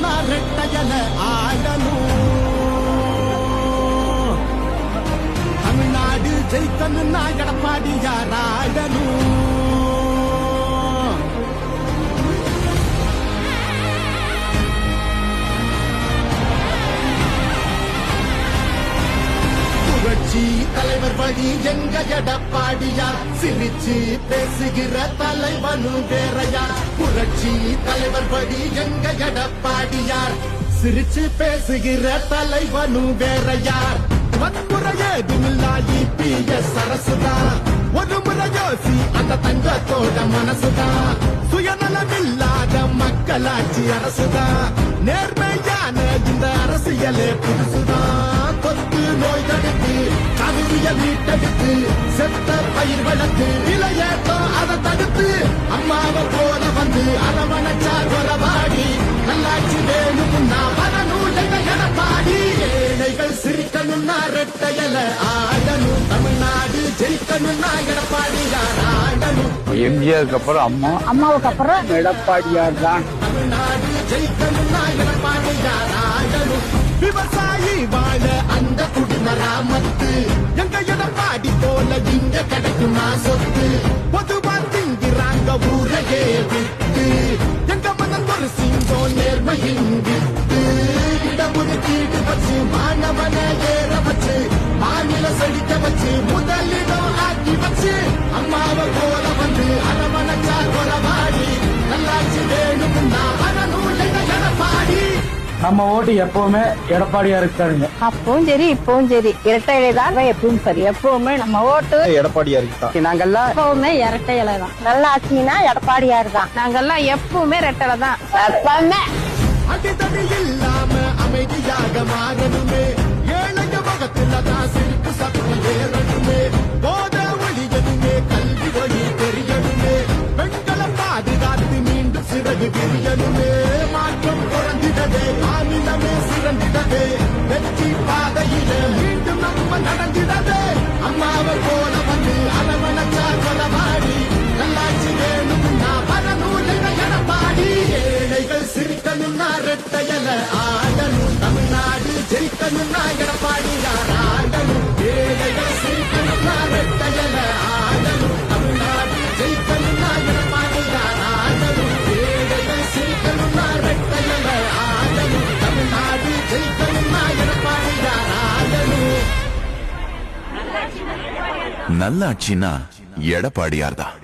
ஜெயிக்கணும்னா ரெட்டையல ஆடணும். தமிழ்நாடு ஜெயிக்கணும்னா எடப்பாடியார் ஆடணும். புரட்சி தலைவர் வழி எங்க எடப்பாடியார், சிரிச்சு பேசுகிற தலைவனும் வேறையார். புரட்சி தலைவர் வழி எங்க எடப்பாடியார், சிரிச்சு பேசுகிற தலைவனும் வேறையார். வன்முறை ஏதுமில்லா EPS அரசுதான், ஒரு முறை யோசி அந்த தங்கத்தோட மனசுதான். சுயநலமில்லாத மக்களாட்சி அரசுதான், நேர்மையான இந்த அரசியலே புதுசுதான். தொத்து நோய் தடுத்து கவிதைய வீட்டெடுத்து செத்த பயிர் வளர்த்து விலையேற்றம் அதை தடுத்து அம்மாவை போல வந்து அரவணைச்சார் வரவாடி. நல்லாட்சி வேணும்னா வரணும் எடப்பாடி. ஏழைகள் சிரிக்கணும்னா ரெட்டையல ஆடணும். தமிழ்நாடு ஜெயிக்கணும்னா எடப்பாடியார் ஆடணும். எம்ஜிஆருக்கு அப்புறம் அம்மா, அம்மாவுக்கு அப்புறம் எடப்பாடியார் தான். தமிழ்நாடு ஜெயிக்கணும்னா எடப்பாடியார் ஆடணும். விவசாயி வாழ அந்த குடிமராமத்து எங்க எடப்பாடி போல இங்க கிடைக்குமா சொத்து. பொதுவா திங்கிறாங்க ஊரையே விட்டு, எங்க மதம் ஒரு சிங்கம் நேர்மையின் விட்டு. இடஒதுக்கீடு வச்சு மாணவனை ஏற வச்சு, மாநில செழிக்க வச்சு, முதலிடம் ஆக்கி வச்சு, அம்மாவை போல வந்து அரவணைச்சார் வரவாடி. நல்லாட்சி வேணும்னா வரணும் எடப்பாடி. நம்ம ஓட்டு எப்பவுமே எடப்பாடியாருக்கு தானுங்க. அப்பவும் சரி இப்பவும் சரி இரட்டை இலை தான் எப்பவும் சரி. எப்பவுமே நம்ம ஓட்டு எடப்பாடியாருக்கு தான். நாங்கெல்லாம் எப்பவுமே இரட்டை இலை தான். நல்லா ஆச்சுன்னா எடப்பாடியாரு தான். நாங்கெல்லாம் எப்பவுமே ரெட்டலை தான் எப்பவுமே. அடித்தடி இல்லாம அமைதியாக மாறணுமே, ஏழைங்க முகத்துல தான் சிரிப்பு சத்தம் ஏறணுமே. போத ஒழியணுமே, கல்வி ஒளி தெரியணுமே, பெண்களை பாதுகாத்து மீண்டும் சிறகு விரியணுமே. மாற்றம் குறைந்திடவே மாநிலமே சிறந்திடவே, வெற்றி பாதையில மீண்டும் நம்ம நடந்திடவே. அம்மாவை போல வந்து அரவணைச்சார் வரவாடி. நல்லாட்சி வேணும்னா வரணும் எடப்பாடி. ஏழைகள் சிரிக்கணும்னா ரெட்டையல ஆடணும். தமிழ்நாடு ஜெயிக்கணும்னா எடப்பாடியார் ஆடணும். ஏழைகள் சிரிக்கணும்னா ரெட்டையல ஆடணும். தமிழ்நாடு ஜெயிக்கணும்னா எடப்பாடியார் ஆடணும். ஏழைகள் சிரிக்கணும்னா ரெட்டையல ஆடணும். தமிழ்நாடு ஜெயிக்கணும்னா எடப்பாடியார் ஆடணும். நல்லாட்சினா எடப்பாடியார் தான்.